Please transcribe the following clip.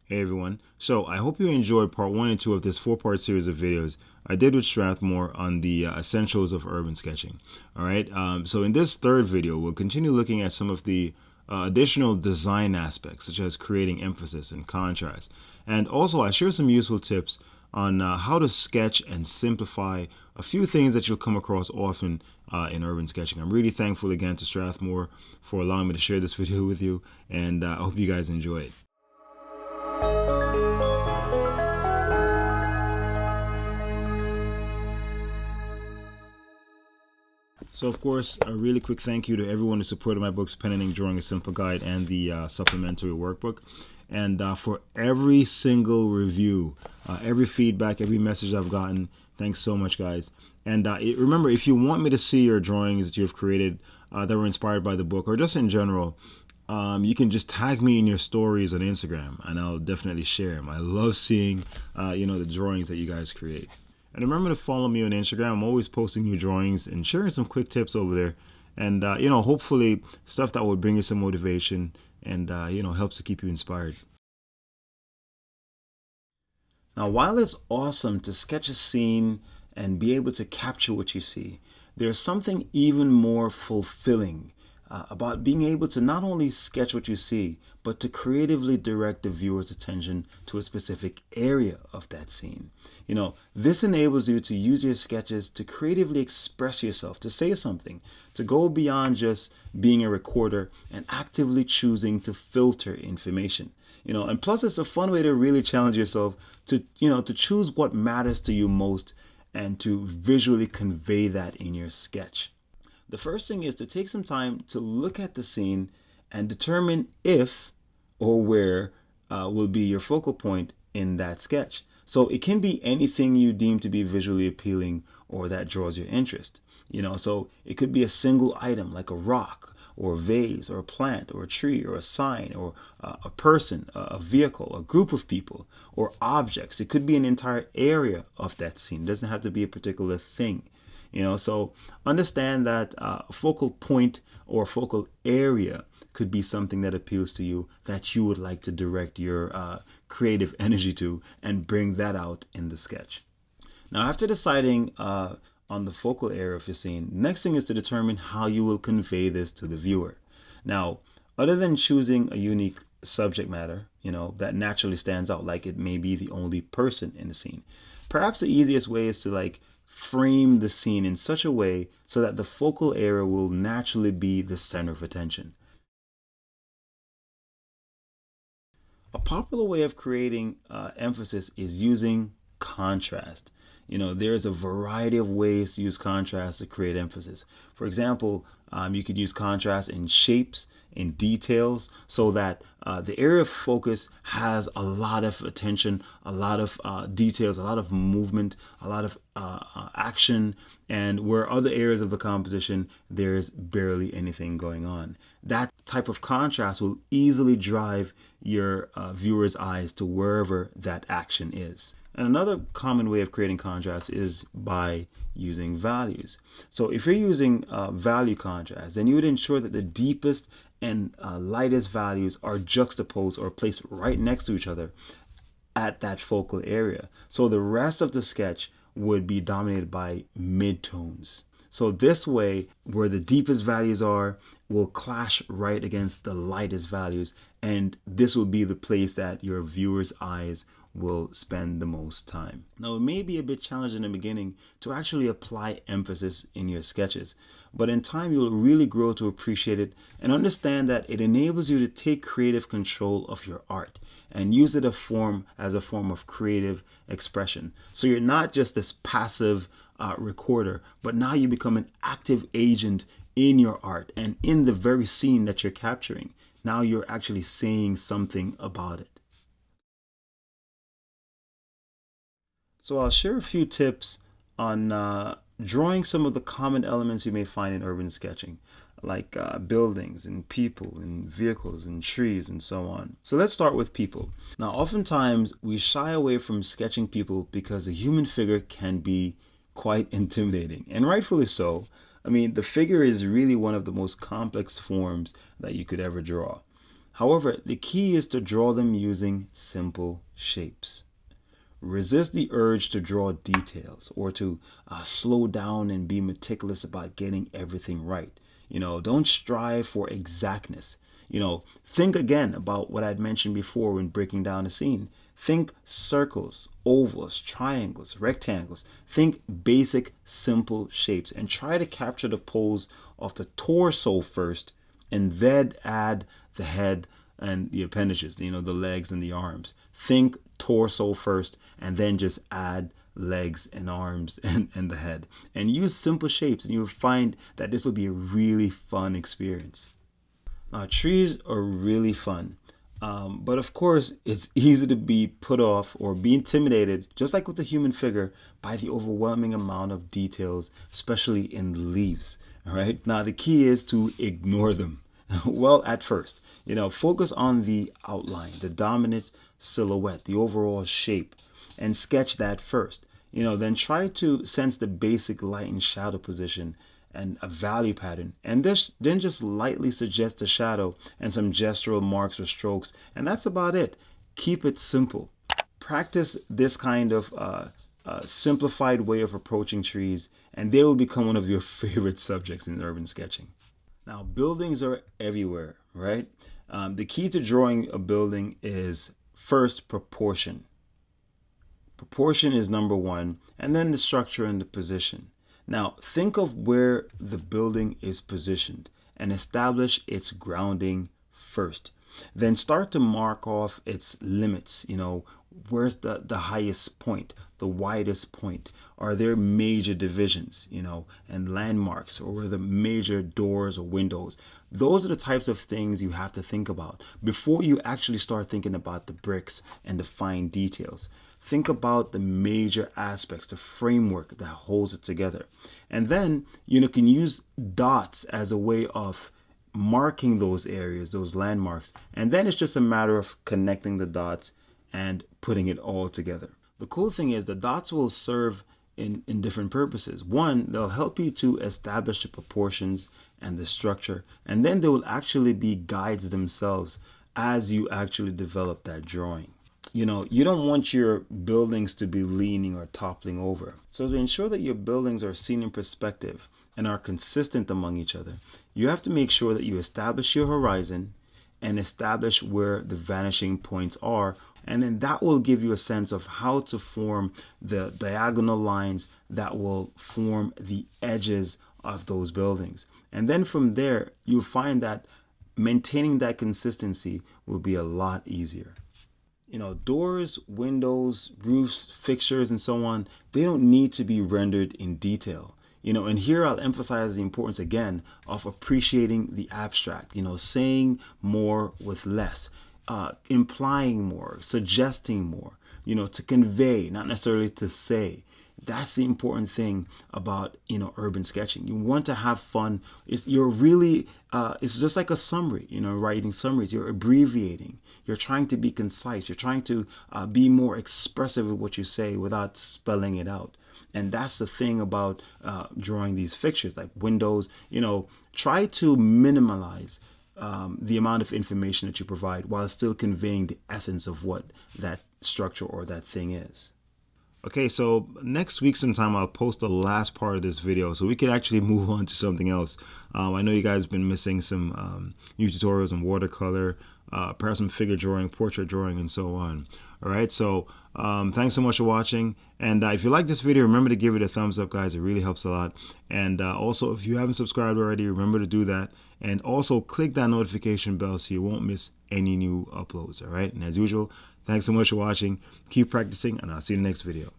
Hey everyone. So I hope you enjoyed part one and two of this four-part series of videos I did with Strathmore on the essentials of urban sketching. All right. So in this third video, we'll continue looking at some of the additional design aspects, such as creating emphasis and contrast. And also, I share some useful tips on how to sketch and simplify a few things that you'll come across often in urban sketching. I'm really thankful again to Strathmore for allowing me to share this video with you, and I hope you guys enjoy it. So, of course, a really quick thank you to everyone who supported my books, Pen and Ink Drawing a Simple Guide, and the supplementary workbook. And for every single review, every feedback, every message I've gotten, thanks so much, guys. And remember, if you want me to see your drawings that you've created that were inspired by the book, or just in general, you can just tag me in your stories on Instagram, and I'll definitely share them. I love seeing, the drawings that you guys create. And remember to follow me on Instagram. I'm always posting new drawings and sharing some quick tips over there. And, hopefully stuff that will bring you some motivation and, helps to keep you inspired. Now, while it's awesome to sketch a scene and be able to capture what you see, there's something even more fulfilling about being able to not only sketch what you see, but to creatively direct the viewer's attention to a specific area of that scene. This enables you to use your sketches to creatively express yourself, to say something, to go beyond just being a recorder and actively choosing to filter information. And plus it's a fun way to really challenge yourself to choose what matters to you most and to visually convey that in your sketch. The first thing is to take some time to look at the scene and determine if or where will be your focal point in that sketch. So it can be anything you deem to be visually appealing or that draws your interest. So it could be a single item like a rock or a vase or a plant or a tree or a sign or a person, a vehicle, a group of people or objects. It could be an entire area of that scene. It doesn't have to be a particular thing. So understand that a focal point or focal area could be something that appeals to you that you would like to direct your creative energy to and bring that out in the sketch. Now, after deciding on the focal area of your scene, next thing is to determine how you will convey this to the viewer. Now, other than choosing a unique subject matter, that naturally stands out, like it may be the only person in the scene, perhaps the easiest way is to frame the scene in such a way so that the focal area will naturally be the center of attention. A popular way of creating emphasis is using contrast. There's a variety of ways to use contrast to create emphasis. For example, you could use contrast in shapes, in details, so that the area of focus has a lot of attention, a lot of details, a lot of movement, a lot of action, and where other areas of the composition, there's barely anything going on. That type of contrast will easily drive your viewer's eyes to wherever that action is. And another common way of creating contrast is by using values. So if you're using value contrast, then you would ensure that the deepest and lightest values are juxtaposed or placed right next to each other at that focal area. So the rest of the sketch would be dominated by midtones. So this way, where the deepest values are will clash right against the lightest values, and this will be the place that your viewer's eyes will spend the most time. Now, it may be a bit challenging in the beginning to actually apply emphasis in your sketches, but in time you'll really grow to appreciate it and understand that it enables you to take creative control of your art and use it as a form of creative expression. So you're not just this passive recorder, but now you become an active agent in your art and in the very scene that you're capturing. Now you're actually saying something about it. So I'll share a few tips on drawing some of the common elements you may find in urban sketching, like buildings and people and vehicles and trees and so on. So let's start with people. Now, oftentimes we shy away from sketching people because a human figure can be quite intimidating, and rightfully so. I mean, the figure is really one of the most complex forms that you could ever draw. However, the key is to draw them using simple shapes. Resist the urge to draw details or to slow down and be meticulous about getting everything right. Don't strive for exactness. Think again about what I'd mentioned before when breaking down a scene. Think circles, ovals, triangles, rectangles. Think basic, simple shapes and try to capture the pose of the torso first and then add the head and the appendages, the legs and the arms. Think torso first and then just add legs and arms and the head. And use simple shapes and you'll find that this will be a really fun experience. Trees are really fun. But of course, it's easy to be put off or be intimidated, just like with the human figure, by the overwhelming amount of details, especially in the leaves. All right. Now, the key is to ignore them. Well, at first, focus on the outline, the dominant silhouette, the overall shape, and sketch that first. Then try to sense the basic light and shadow position and a value pattern, and then just lightly suggest a shadow and some gestural marks or strokes, and that's about it. Keep it simple. Practice this kind of simplified way of approaching trees, and they will become one of your favorite subjects in urban sketching. Now, buildings are everywhere, right? The key to drawing a building is first proportion. Proportion is number one, and then the structure and the position. Now, think of where the building is positioned and establish its grounding first. Then start to mark off its limits. Where's the highest point, the widest point? Are there major divisions, and landmarks, or are there major doors or windows? Those are the types of things you have to think about before you actually start thinking about the bricks and the fine details. Think about the major aspects, the framework that holds it together. And then, can use dots as a way of marking those areas, those landmarks. And then it's just a matter of connecting the dots and putting it all together. The cool thing is the dots will serve in different purposes. One, they'll help you to establish the proportions and the structure. And then they will actually be guides themselves as you actually develop that drawing. You don't want your buildings to be leaning or toppling over. So to ensure that your buildings are seen in perspective and are consistent among each other, you have to make sure that you establish your horizon and establish where the vanishing points are. And then that will give you a sense of how to form the diagonal lines that will form the edges of those buildings. And then from there, you'll find that maintaining that consistency will be a lot easier. Doors, windows, roofs, fixtures, and so on, they don't need to be rendered in detail. And here I'll emphasize the importance again of appreciating the abstract, saying more with less, implying more, suggesting more, to convey, not necessarily to say. That's the important thing about, urban sketching. You want to have fun. It's just like a summary, writing summaries. You're abbreviating. You're trying to be concise. You're trying to be more expressive of what you say without spelling it out. And that's the thing about drawing these fixtures like windows. Try to minimize the amount of information that you provide while still conveying the essence of what that structure or that thing is. Okay, so next week sometime I'll post the last part of this video so we can actually move on to something else. I know you guys have been missing some new tutorials on watercolor, perhaps some figure drawing, portrait drawing, and so on. All right, so thanks so much for watching. And if you like this video, remember to give it a thumbs up, guys. It really helps a lot. And also, if you haven't subscribed already, remember to do that. And also click that notification bell so you won't miss any new uploads. All right, and as usual, thanks so much for watching. Keep practicing, and I'll see you in the next video.